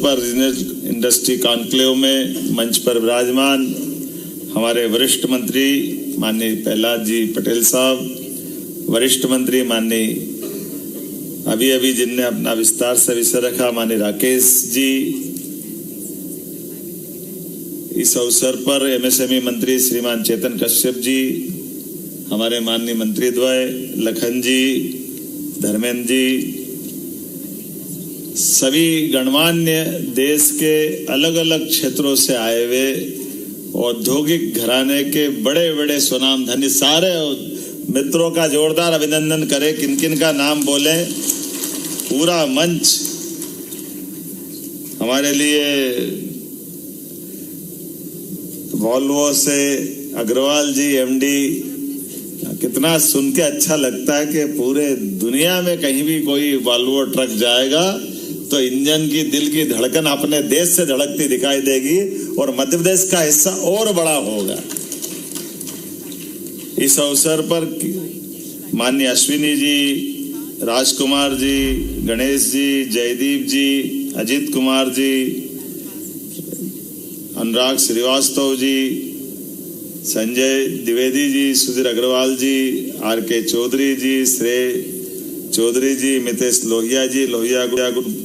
पर regional industry conclave में मंच पर विराजमान हमारे वरिष्ठ मंत्री माननीय प्रहलाद जी पटेल साहब, वरिष्ठ मंत्री माननीय अभी जिनने अपना विस्तार से विषय रखा माननीय राकेश जी, इस अवसर पर एमएसएमई मंत्री श्रीमान चेतन कश्यप जी, हमारे माननीय मंत्री द्वय लखन जी, धर्मेंद्र जी, सभी गणमान्य देश के अलग अलग क्षेत्रों से आए हुए औद्योगिक घराने के बड़े बड़े सुनाम धन्य सारे मित्रों का जोरदार अभिनंदन करें। किन किन का नाम बोले, पूरा मंच हमारे लिए वॉल्वो से अग्रवाल जी एमडी, कितना सुन के अच्छा लगता है कि पूरे दुनिया में कहीं भी कोई वॉल्वो ट्रक जाएगा तो इंजन की दिल की धड़कन अपने देश से धड़कती दिखाई देगी और मध्य प्रदेश का हिस्सा और बड़ा होगा। इस अवसर पर माननीय अश्विनी जी, राजकुमार जी, गणेश जी, जयदीप जी, अजीत कुमार जी, अनुराग श्रीवास्तव जी, संजय द्विवेदी जी, सुधीर अग्रवाल जी, आर के चौधरी जी, श्रेय चौधरी जी, मितेश लोहिया जी, लोहिया ग्रुप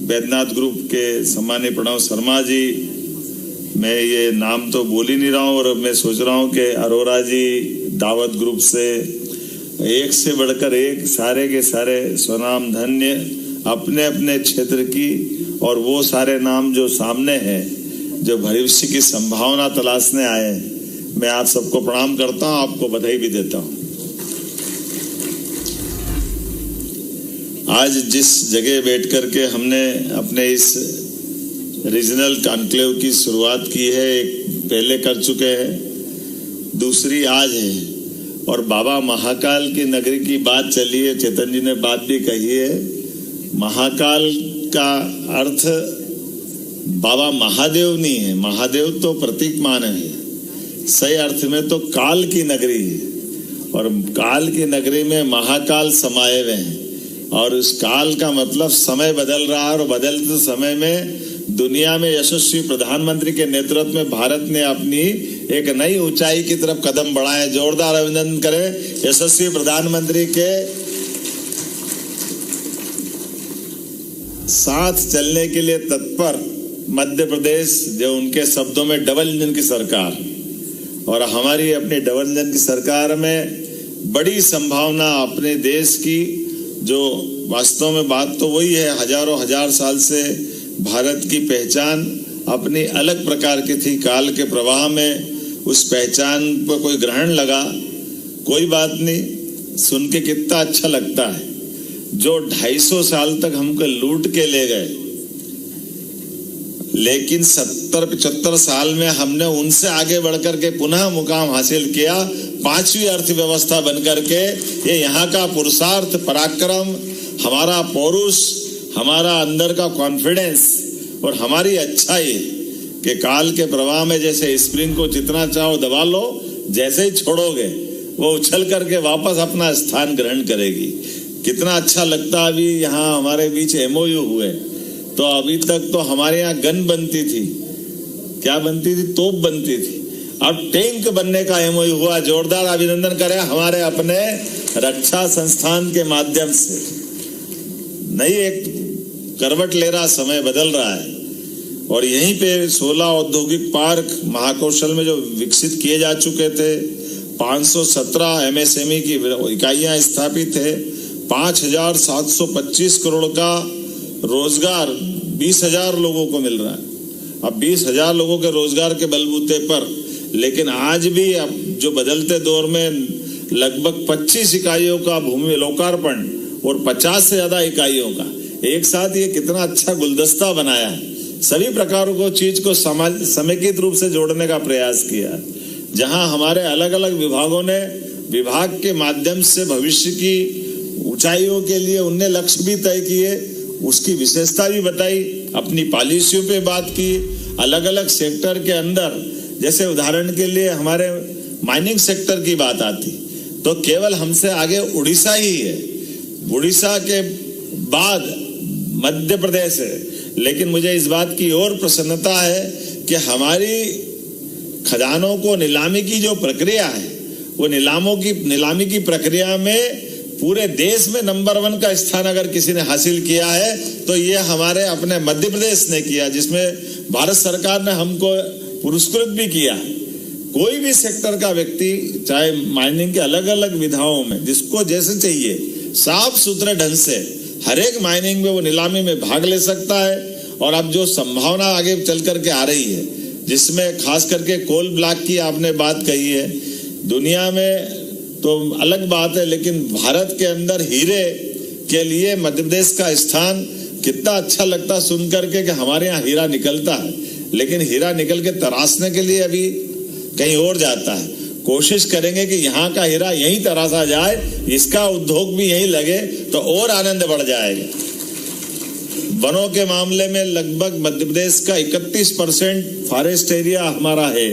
बैद्यनाथ ग्रुप के सम्मानीय प्रणव शर्मा जी, मैं ये नाम तो बोल ही नहीं रहा हूँ और मैं सोच रहा हूँ कि अरोरा जी दावत ग्रुप से एक से बढ़कर एक सारे के सारे स्वनाम धन्य अपने अपने क्षेत्र की, और वो सारे नाम जो सामने हैं जो भविष्य की संभावना तलाशने आए हैं, मैं आप सबको प्रणाम करता हूँ, आपको बधाई भी देता हूँ। आज जिस जगह बैठ करके हमने अपने इस रीजनल कॉन्क्लेव की शुरुआत की है, एक पहले कर चुके हैं, दूसरी आज है, और बाबा महाकाल की नगरी की बात चली है, चेतन जी ने बात भी कही है। महाकाल का अर्थ बाबा महादेव नहीं है, महादेव तो प्रतीक मान है, सही अर्थ में तो काल की नगरी है, और काल की नगरी में महाकाल समाये हुए हैं, और उस काल का मतलब समय बदल रहा है, और बदलते समय में दुनिया में यशस्वी प्रधानमंत्री के नेतृत्व में भारत ने अपनी एक नई ऊंचाई की तरफ कदम बढ़ाए। जोरदार अभिनंदन करें यशस्वी प्रधानमंत्री के साथ चलने के लिए तत्पर मध्य प्रदेश, जो उनके शब्दों में डबल इंजन की सरकार, और हमारी अपनी डबल इंजन की सरकार में बड़ी संभावना अपने देश की, जो वास्तव में बात तो वही है, हजारों हजार साल से भारत की पहचान अपनी अलग प्रकार की थी। काल के प्रवाह में उस पहचान पर कोई ग्रहण लगा, कोई बात नहीं, सुन के कितना अच्छा लगता है। जो 250 साल तक हमको लूट के ले गए, लेकिन 70-75 साल में हमने उनसे आगे बढ़कर के पुनः मुकाम हासिल किया, 5वीं अर्थव्यवस्था बनकर के। ये यहाँ का पुरुषार्थ, पराक्रम, हमारा पौरुष, हमारा अंदर का कॉन्फिडेंस और हमारी अच्छाई कि काल के प्रवाह में जैसे स्प्रिंग को जितना चाहो दबा लो, जैसे ही छोड़ोगे वो उछल करके वापस अपना स्थान ग्रहण करेगी। कितना अच्छा लगता है। अभी यहाँ हमारे बीच MOU हुए, तो अभी तक तो हमारे यहाँ गन बनती थी, क्या बनती थी, तोप बनती थी, अब टैंक बनने का MOU हुआ। जोरदार अभिनंदन करें हमारे अपने रक्षा संस्थान के माध्यम से। नई एक करवट ले रहा, समय बदल रहा है, और यहीं पे 16 औद्योगिक पार्क महाकौशल में जो विकसित किए जा चुके थे, 517 MSME की इकाइयां स्थापित है, 5,725 करोड़ का रोजगार 20,000 लोगों को मिल रहा है। अब 20,000 लोगों के रोजगार के बलबूते पर, लेकिन आज भी अब जो बदलते दौर में लगभग 25 इकाइयों का भूमि लोकार्पण और 50 से ज्यादा इकाइयों का एक साथ, ये कितना अच्छा गुलदस्ता बनाया है। सभी प्रकारों को चीज को समेकित रूप से जोड़ने का प्रयास किया, जहां हमारे अलग अलग विभागों ने विभाग के माध्यम से भविष्य की ऊंचाइयों के लिए उनने लक्ष्य भी तय किए, उसकी विशेषता भी बताई, अपनी पॉलिसियों पे बात की। अलग अलग सेक्टर के अंदर, जैसे उदाहरण के लिए हमारे माइनिंग सेक्टर की बात आती तो केवल हमसे आगे उड़ीसा ही है, उड़ीसा के बाद मध्य प्रदेश है, लेकिन मुझे इस बात की और प्रसन्नता है कि हमारी खजानों को नीलामी की जो प्रक्रिया है, वो नीलामी की प्रक्रिया में पूरे देश में नंबर 1 का स्थान अगर किसी ने हासिल किया है तो ये हमारे अपने मध्य प्रदेश ने किया, जिसमें भारत सरकार ने हमको पुरस्कृत भी किया। कोई भी सेक्टर का व्यक्ति, चाहे माइनिंग के अलग अलग विधाओं में जिसको जैसे चाहिए, साफ सुथरे ढंग से हर एक माइनिंग में वो नीलामी में भाग ले सकता है। और अब जो संभावना आगे चल करके आ रही है, जिसमें खास करके कोल ब्लॉक की आपने बात कही है, दुनिया में तो अलग बात है, लेकिन भारत के अंदर हीरे के लिए मध्य प्रदेश का स्थान कितना अच्छा लगता सुन करके कि हमारे यहाँ हीरा निकलता है, लेकिन हीरा निकल के तराशने के लिए अभी कहीं और जाता है। कोशिश करेंगे कि यहाँ का हीरा यहीं तराशा जाए, इसका उद्योग भी यहीं लगे तो और आनंद बढ़ जाएगा। वनों के मामले में लगभग मध्य प्रदेश का 31% फॉरेस्ट एरिया हमारा है,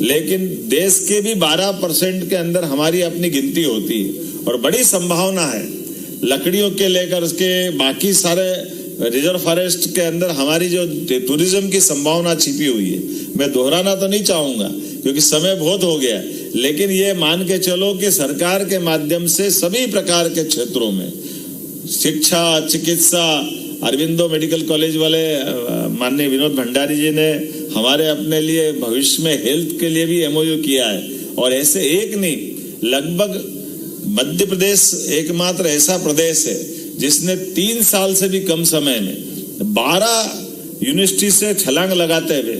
लेकिन देश के भी 12% के अंदर हमारी अपनी गिनती होती है और बड़ी संभावना है लकड़ियों के लेकर के बाकी सारे रिजर्व फॉरेस्ट के अंदर हमारी जो टूरिज्म की संभावना छिपी हुई है। मैं दोहराना तो नहीं चाहूंगा क्योंकि समय बहुत हो गया, लेकिन ये मान के चलो कि सरकार के माध्यम से सभी प्रकार के क्षेत्रों में शिक्षा, चिकित्सा, अरविंदो मेडिकल कॉलेज वाले माननीय विनोद भंडारी जी ने हमारे अपने लिए भविष्य में हेल्थ के लिए भी MOU किया है। और ऐसे एक नहीं, लगभग मध्य प्रदेश एकमात्र ऐसा प्रदेश है जिसने 3 साल से भी कम समय में 12 यूनिवर्सिटी से छलांग लगाते हुए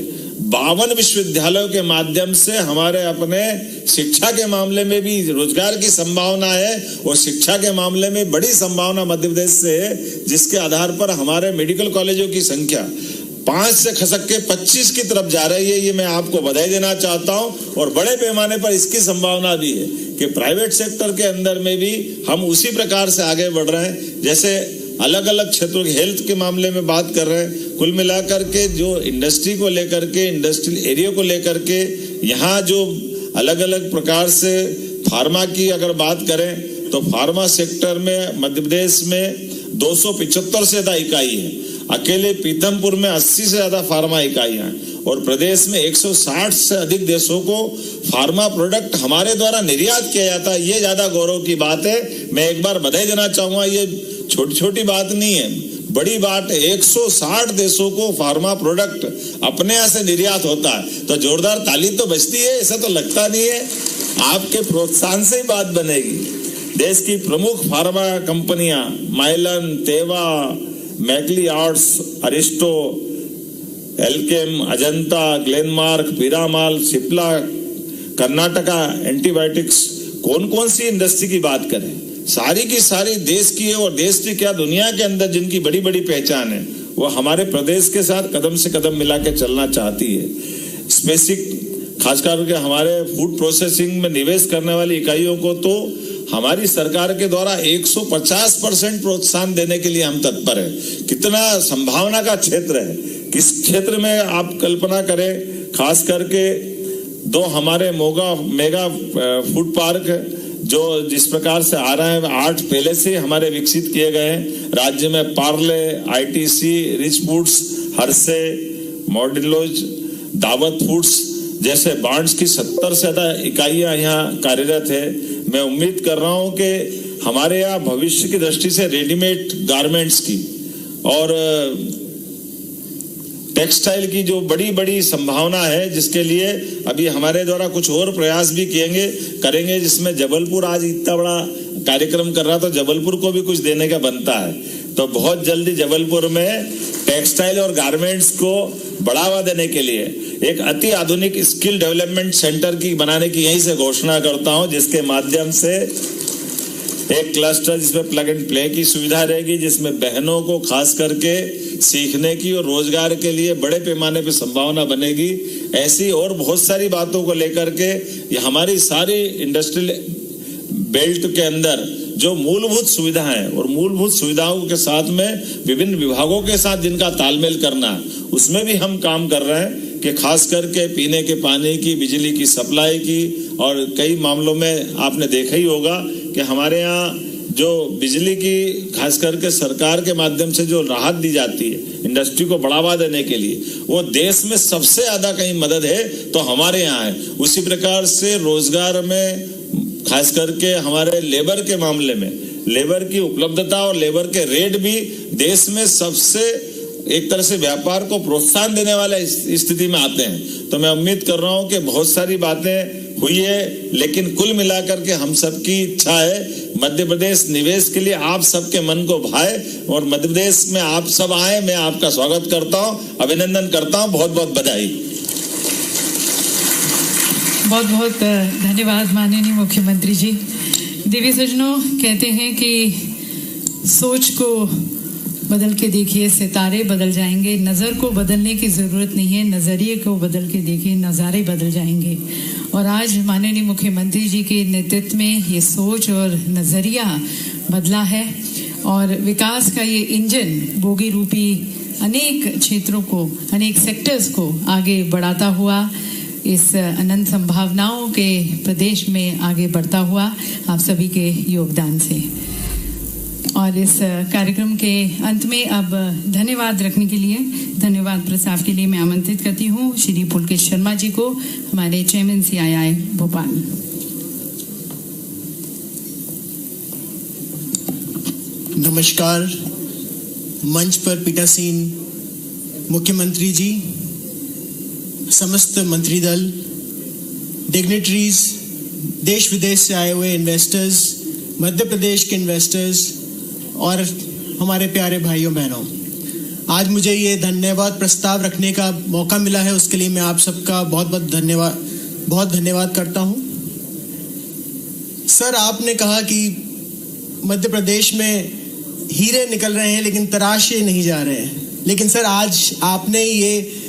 52 विश्वविद्यालयों के माध्यम से हमारे अपने शिक्षा के मामले में भी रोजगार की संभावना है और शिक्षा के मामले में बड़ी संभावना मध्य प्रदेश से है, जिसके आधार पर हमारे मेडिकल कॉलेजों की संख्या 5 से खसक के 25 की तरफ जा रही है। ये मैं आपको बधाई देना चाहता हूं। और बड़े पैमाने पर इसकी संभावना भी है कि प्राइवेट सेक्टर के अंदर में भी हम उसी प्रकार से आगे बढ़ रहे हैं। जैसे अलग अलग क्षेत्रों के हेल्थ के मामले में बात कर रहे हैं, कुल मिलाकर के जो इंडस्ट्री को लेकर के, इंडस्ट्रियल एरिया को लेकर के, यहाँ जो अलग अलग प्रकार से फार्मा की अगर बात करें तो फार्मा सेक्टर में मध्य प्रदेश में 275 से ज्यादा इकाई है। अकेले पीथमपुर में 80 से ज्यादा फार्मा इकाइयां हैं और प्रदेश में 160 से अधिक देशों को फार्मा प्रोडक्ट हमारे द्वारा निर्यात किया जाता है। ये ज्यादा गौरव की बात है। मैं एक बार बधाई देना चाहूंगा, ये छोटी छोटी बात नहीं है, बड़ी बात है। 160 देशों को फार्मा प्रोडक्ट अपने यहाँ से निर्यात होता है, तो जोरदार ताली तो बजती है, ऐसा तो लगता नहीं है। आपके प्रोत्साहन से ही बात बनेगी। देश की प्रमुख फार्मा कंपनियां Mylan, Teva, Macleods, Aristo, Alkem, Ajanta, Glenmark, Piramal, Cipla, Karnataka antibiotics, कौन कौन सी इंडस्ट्री की बात करें, सारी की सारी देश की है। और देश की क्या, दुनिया के अंदर जिनकी बड़ी बड़ी पहचान है वो हमारे प्रदेश के साथ कदम से कदम मिला के चलना चाहती है। स्पेसिफिक खासकर के हमारे फूड प्रोसेसिंग में निवेश करने वाली इकाइयों को तो हमारी सरकार के द्वारा 150% प्रोत्साहन देने के लिए हम तत्पर हैं। कितना संभावना का क्षेत्र है, किस क्षेत्र में आप कल्पना करें। खास करके 2 हमारे मेगा फूड पार्क जो जिस प्रकार से आ रहे हैं, 8 पहले से हमारे विकसित किए गए हैं राज्य में। Parle, ITC, Rich Foods, Hershey, Mondelez, Daawat Foods जैसे ब्रांड्स की 70 से ज्यादा इकाइयां यहाँ कार्यरत है। मैं उम्मीद कर रहा हूं कि हमारे यहाँ भविष्य की दृष्टि से रेडीमेड गारमेंट्स की और टेक्सटाइल की जो बड़ी बड़ी संभावना है, जिसके लिए अभी हमारे द्वारा कुछ और प्रयास भी करेंगे, जिसमें जबलपुर आज इतना बड़ा कार्यक्रम कर रहा, तो जबलपुर को भी कुछ देने का बनता है। तो बहुत जल्दी जबलपुर में टेक्सटाइल और गारमेंट्स को बढ़ावा देने के लिए एक अति आधुनिक स्किल डेवलपमेंट सेंटर की बनाने की यहीं से घोषणा करता हूं, जिसके माध्यम से एक क्लस्टर जिसमें प्लग एंड प्ले की सुविधा रहेगी, जिसमें बहनों को खास करके सीखने की और रोजगार के लिए बड़े पैमाने पे संभावना बनेगी। ऐसी और बहुत सारी बातों को लेकर के ये हमारी सारी इंडस्ट्रियल बेल्ट के अंदर जो मूलभूत सुविधाएं और मूलभूत सुविधाओं के साथ में विभिन्न विभागों के साथ जिनका तालमेल करना, उसमें भी हम काम कर रहे हैं कि खास करके पीने के पानी की, बिजली की सप्लाई की, और कई मामलों में आपने देखा ही होगा कि हमारे यहाँ जो बिजली की खास करके सरकार के माध्यम से जो राहत दी जाती है इंडस्ट्री को बढ़ावा देने के लिए, वो देश में सबसे ज्यादा कहीं मदद है तो हमारे यहाँ है। उसी प्रकार से रोजगार में खास करके हमारे लेबर के मामले में लेबर की उपलब्धता और लेबर के रेट भी देश में सबसे एक तरह से व्यापार को प्रोत्साहन देने वाले स्थिति में आते हैं। तो मैं उम्मीद कर रहा हूं कि बहुत सारी बातें हुई है, लेकिन कुल मिलाकर के हम सबकी इच्छा है मध्य प्रदेश निवेश के लिए आप सबके मन को भाए और मध्य प्रदेश में आप सब आए। मैं आपका स्वागत करता हूं, अभिनंदन करता हूं, बहुत बहुत बधाई। बहुत बहुत धन्यवाद माननीय मुख्यमंत्री जी। देवी सज्जनों, कहते हैं कि सोच को बदल के देखिए, सितारे बदल जाएंगे। नज़र को बदलने की ज़रूरत नहीं है, नज़रिए को बदल के देखिए, नज़ारे बदल जाएंगे। और आज माननीय मुख्यमंत्री जी के नेतृत्व में ये सोच और नज़रिया बदला है और विकास का ये इंजन बोगी रूपी अनेक क्षेत्रों को, अनेक सेक्टर्स को आगे बढ़ाता हुआ, इस अनंत संभावनाओं के प्रदेश में आगे बढ़ता हुआ आप सभी के योगदान से। और इस कार्यक्रम के अंत में अब धन्यवाद रखने के लिए, धन्यवाद प्रस्ताव के लिए मैं आमंत्रित करती हूँ श्री पुलकेश शर्मा जी को, हमारे चेयरमैन CII भोपाल। नमस्कार। मंच पर पीठासीन मुख्यमंत्री जी, समस्त मंत्री दल, डिग्निटरीज, देश विदेश से आए हुए इन्वेस्टर्स, मध्य प्रदेश के इन्वेस्टर्स और हमारे प्यारे भाइयों बहनों, आज मुझे ये धन्यवाद प्रस्ताव रखने का मौका मिला है, उसके लिए मैं आप सबका बहुत बहुत धन्यवाद करता हूँ। सर, आपने कहा कि मध्य प्रदेश में हीरे निकल रहे हैं लेकिन तराशे नहीं जा रहे हैं, लेकिन सर आज आपने ये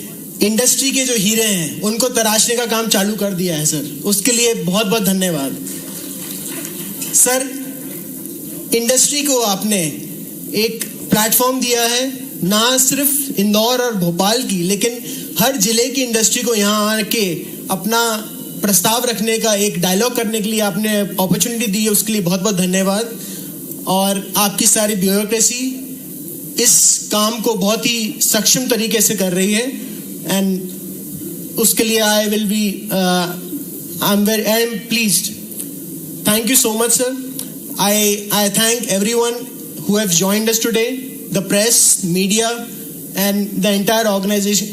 इंडस्ट्री के जो हीरे हैं उनको तराशने का काम चालू कर दिया है सर, उसके लिए बहुत बहुत धन्यवाद। सर, इंडस्ट्री को आपने एक प्लेटफॉर्म दिया है, ना सिर्फ इंदौर और भोपाल की, लेकिन हर जिले की इंडस्ट्री को यहाँ आके अपना प्रस्ताव रखने का, एक डायलॉग करने के लिए आपने अपॉर्चुनिटी दी है, उसके लिए बहुत बहुत धन्यवाद। और आपकी सारी ब्यूरोक्रेसी इस काम को बहुत ही सक्षम तरीके से कर रही है एंड उसके लिए I am pleased. Thank you so much sir. I thank everyone who have joined us today, the press, media, and the entire organization.